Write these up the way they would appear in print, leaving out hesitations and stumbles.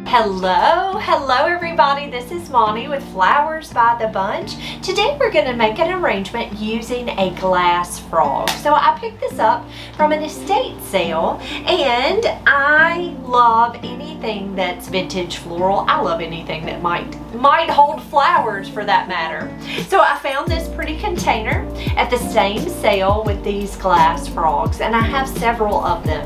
Hello everybody, this is Monty with Flowers by the Bunch. Today we're going to make an arrangement using a glass frog. So I picked this up from an estate sale and I love anything that's vintage floral. I love anything that might hold flowers for that matter. So I found this pretty container at the same sale with these glass frogs, and I have several of them.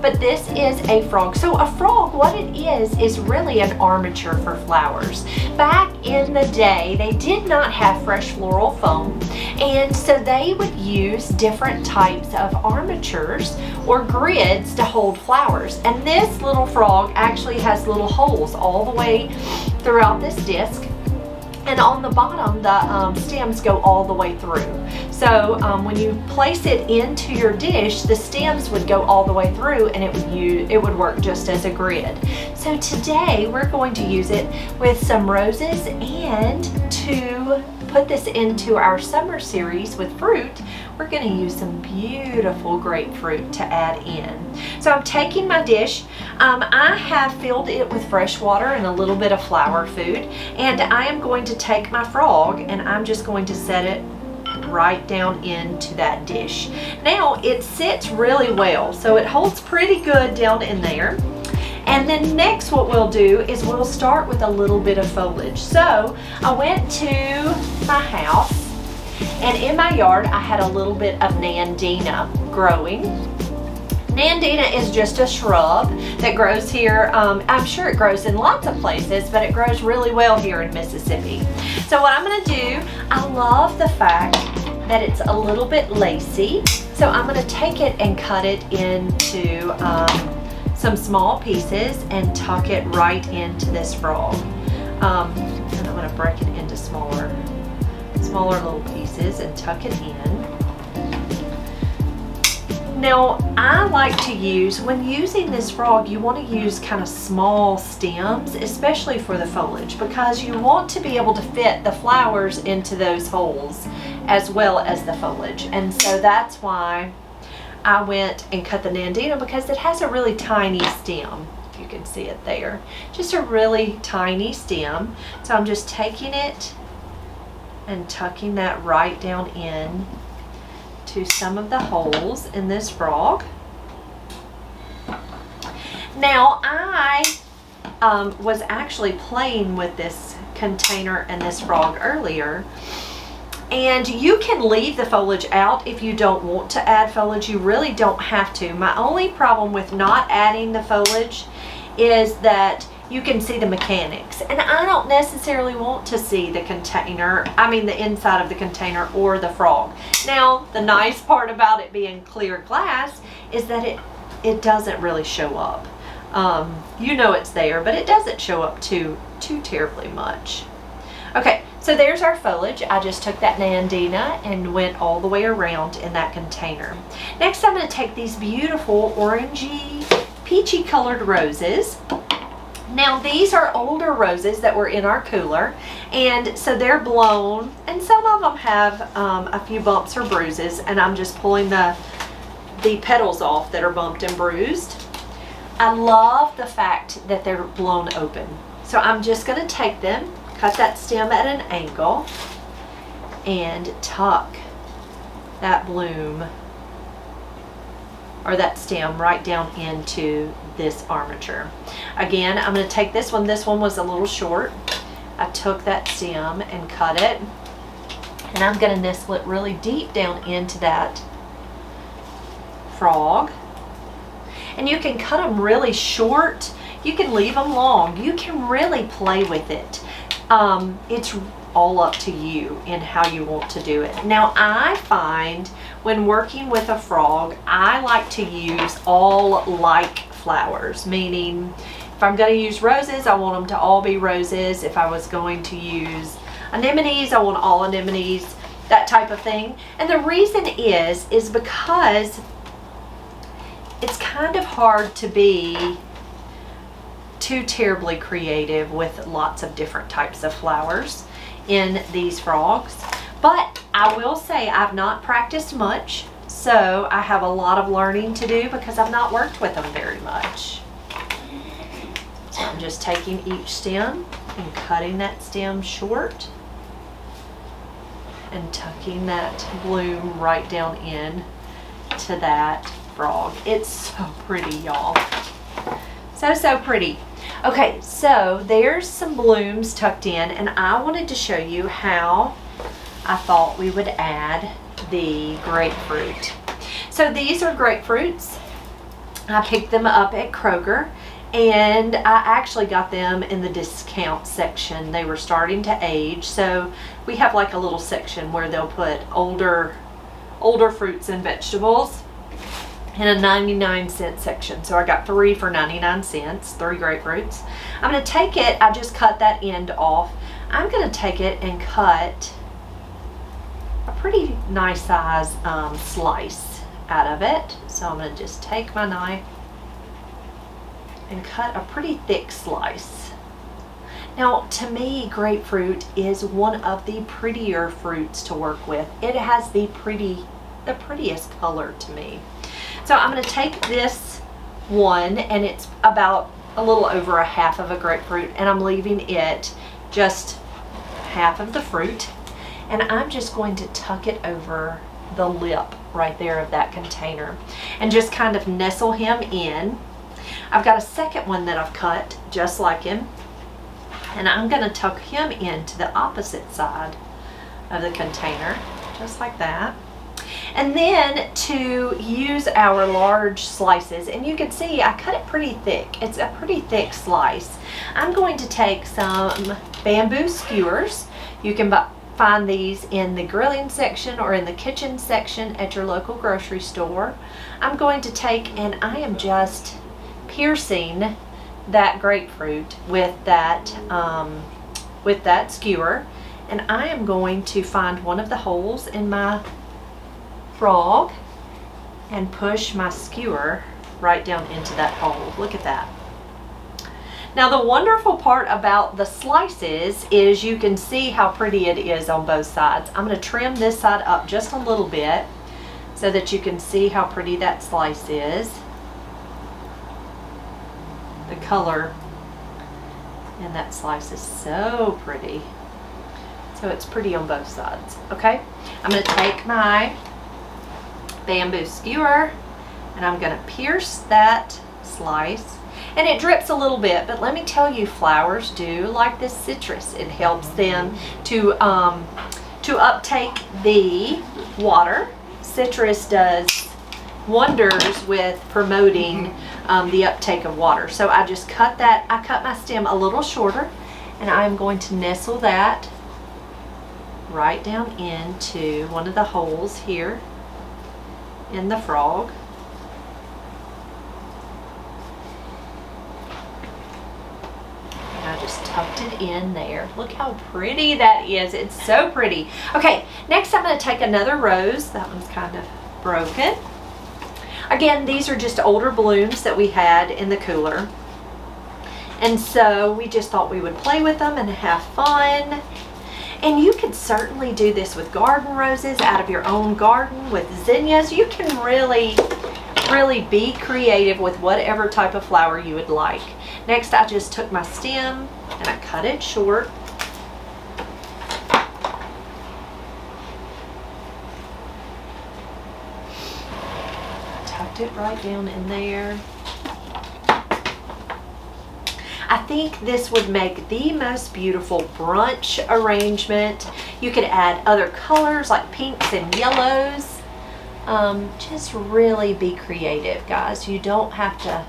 But this is a frog. So a frog, what it is really an armature for flowers. Back in the day, they did not have fresh floral foam, and so they would use different types of armatures or grids to hold flowers. And this little frog actually has little holes all the way throughout this disc, and on the bottom the stems go all the way through. So when you place it into your dish, the stems would go all the way through and it would work just as a grid. So today we're going to use it with some roses, and to put this into our summer series with fruit, we're going to use some beautiful grapefruit to add in. So I'm taking my dish. I have filled it with fresh water and a little bit of flower food, and I am going to take my frog and I'm just going to set it right down into that dish. Now it sits really well, so it holds pretty good down in there. And then next what we'll do is we'll start with a little bit of foliage. So I went to my house, and in my yard I had a little bit of nandina growing. Nandina is just a shrub that grows here. I'm sure it grows in lots of places, but it grows really well here in Mississippi. So what I'm going to do, I love the fact that it's a little bit lacy. So I'm going to take it and cut it into some small pieces and tuck it right into this frog. And I'm going to break it into smaller little pieces and tuck it in. Now, I like to use, when using this frog, you want to use kind of small stems, especially for the foliage, because you want to be able to fit the flowers into those holes as well as the foliage. And so that's why I went and cut the nandina, because it has a really tiny stem. If you can see it there, just a really tiny stem. So I'm just taking it and tucking that right down in to some of the holes in this frog. Now I was actually playing with this container and this frog earlier, and you can leave the foliage out if you don't want to add foliage. You really don't have to. My only problem with not adding the foliage is that you can see the mechanics, and I don't necessarily want to see the container, the inside of the container or the frog. Now, the nice part about it being clear glass is that it doesn't really show up. You know it's there, but it doesn't show up too terribly much. Okay, so there's our foliage. I just took that nandina and went all the way around in that container. Next, I'm going to take these beautiful orangey, peachy colored roses. Now these are older roses that were in our cooler, and so they're blown, and some of them have a few bumps or bruises, and I'm just pulling the petals off that are bumped and bruised. I love the fact that they're blown open. So I'm just going to take them, cut that stem at an angle, and tuck that bloom or that stem right down into this armature. Again, I'm going to take this one. This one was a little short. I took that stem and cut it, and I'm going to nestle it really deep down into that frog. And you can cut them really short. You can leave them long. You can really play with it. It's all up to you in how you want to do it. Now, I find when working with a frog, I like to use all like flowers, meaning if I'm going to use roses, I want them to all be roses. If I was going to use anemones, I want all anemones, that type of thing. And the reason is because it's kind of hard to be too terribly creative with lots of different types of flowers in these frogs. But I will say I've not practiced much, so I have a lot of learning to do because I've not worked with them very much. So I'm I'm just taking each stem and cutting that stem short and tucking that bloom right down in to that frog. It's so pretty, y'all. So pretty. Okay, so there's some blooms tucked in, and I wanted to show you how I thought we would add the grapefruit. So these are grapefruits. I picked them up at Kroger, and I actually got them in the discount section. They were starting to age, so we have like a little section where they'll put older fruits and vegetables in a 99-cent section. So I got 3 for 99 cents, 3 grapefruits. I'm going to take it, I just cut that end off. I'm going to take it and cut a pretty nice size slice out of it. So I'm going to just take my knife and cut a pretty thick slice. Now, to me, grapefruit is one of the prettier fruits to work with. It has the prettiest color to me. So I'm going to take this one, and it's about a little over a half of a grapefruit, and I'm leaving it just half of the fruit, and I'm just going to tuck it over the lip right there of that container and just kind of nestle him in. I've got a second one that I've cut just like him, and I'm going to tuck him into the opposite side of the container just like that. And then to use our large slices, and you can see I cut it pretty thick. It's a pretty thick slice. I'm going to take some bamboo skewers. You can find these in the grilling section or in the kitchen section at your local grocery store. I'm going to take, and I am just piercing that grapefruit with that skewer, and I am going to find one of the holes in my frog and push my skewer right down into that hole. Look at that. Now, the wonderful part about the slices is you can see how pretty it is on both sides. I'm going to trim this side up just a little bit so that you can see how pretty that slice is. The color in that slice is so pretty. So it's pretty on both sides. Okay, I'm going to take my bamboo skewer and I'm going to pierce that slice, and it drips a little bit, but let me tell you, flowers do like this citrus. It helps them to uptake the water. Citrus does wonders with promoting the uptake of water. So I just cut my stem a little shorter, and I'm going to nestle that right down into one of the holes here in the frog. And I just tucked it in there. Look how pretty that is. It's so pretty. Okay, next I'm going to take another rose. That one's kind of broken. Again, these are just older blooms that we had in the cooler. And so we just thought we would play with them and have fun. And you could certainly do this with garden roses out of your own garden, with zinnias. You can really be creative with whatever type of flower you would like. Next, I just took my stem and I cut it short. Tucked it right down in there. I think this would make the most beautiful brunch arrangement. You could add other colors like pinks and yellows. Just really be creative, guys. You don't have to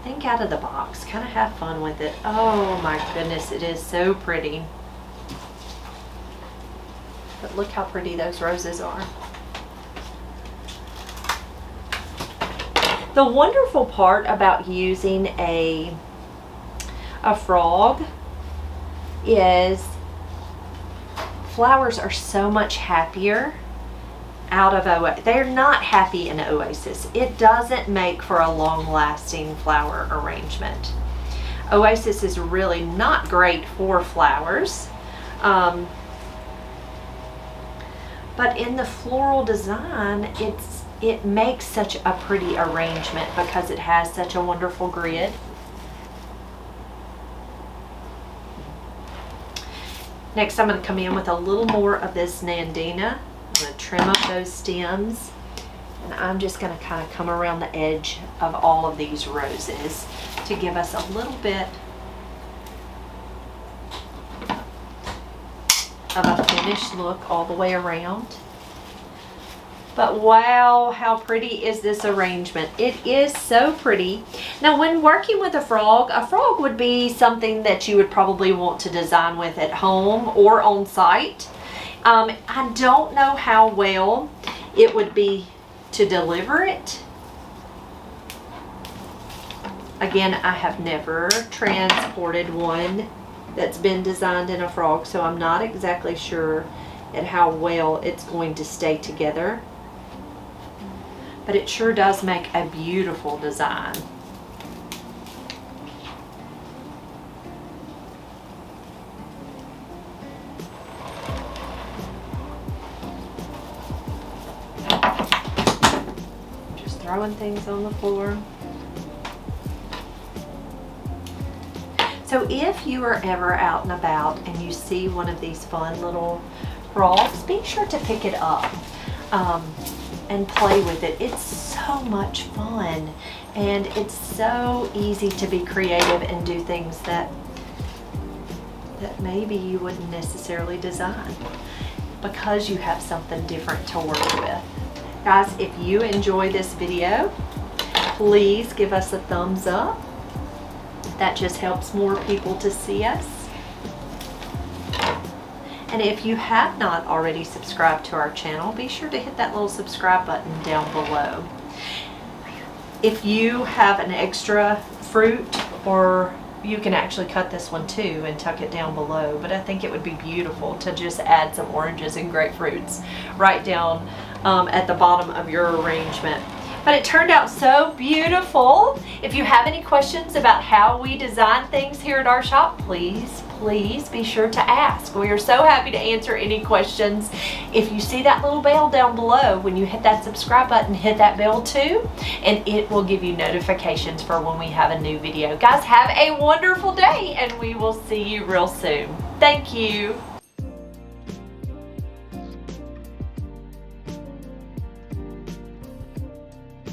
think out of the box. Kind of have fun with it. Oh my goodness, it is so pretty. But look how pretty those roses are. The wonderful part about using a frog is flowers are so much happier out of Oasis. They're not happy in Oasis. It doesn't make for a long-lasting flower arrangement. Oasis is really not great for flowers. But in the floral design, it makes such a pretty arrangement because it has such a wonderful grid. Next, I'm going to come in with a little more of this Nandina. I'm going to trim up those stems. And I'm just going to kind of come around the edge of all of these roses to give us a little bit of a finished look all the way around. But wow, how pretty is this arrangement? It is so pretty. Now, when working with a frog would be something that you would probably want to design with at home or on site. I don't know how well it would be to deliver it. Again, I have never transported one that's been designed in a frog, so I'm not exactly sure at how well it's going to stay together. But it sure does make a beautiful design. Just throwing things on the floor. So if you are ever out and about and you see one of these fun little frogs, be sure to pick it up. And play with it. It's so much fun, and it's so easy to be creative and do things that maybe you wouldn't necessarily design because you have something different to work with. Guys, if you enjoy this video, please give us a thumbs up. That just helps more people to see us. And if you have not already subscribed to our channel, be sure to hit that little subscribe button down below. If you have an extra fruit, or you can actually cut this one too and tuck it down below, but I think it would be beautiful to just add some oranges and grapefruits right down at the bottom of your arrangement. But it turned out so beautiful. If you have any questions about how we design things here at our shop, please be sure to ask. We are so happy to answer any questions. If you see that little bell down below, when you hit that subscribe button, hit that bell too, and it will give you notifications for when we have a new video. Guys, have a wonderful day, and we will see you real soon. Thank you.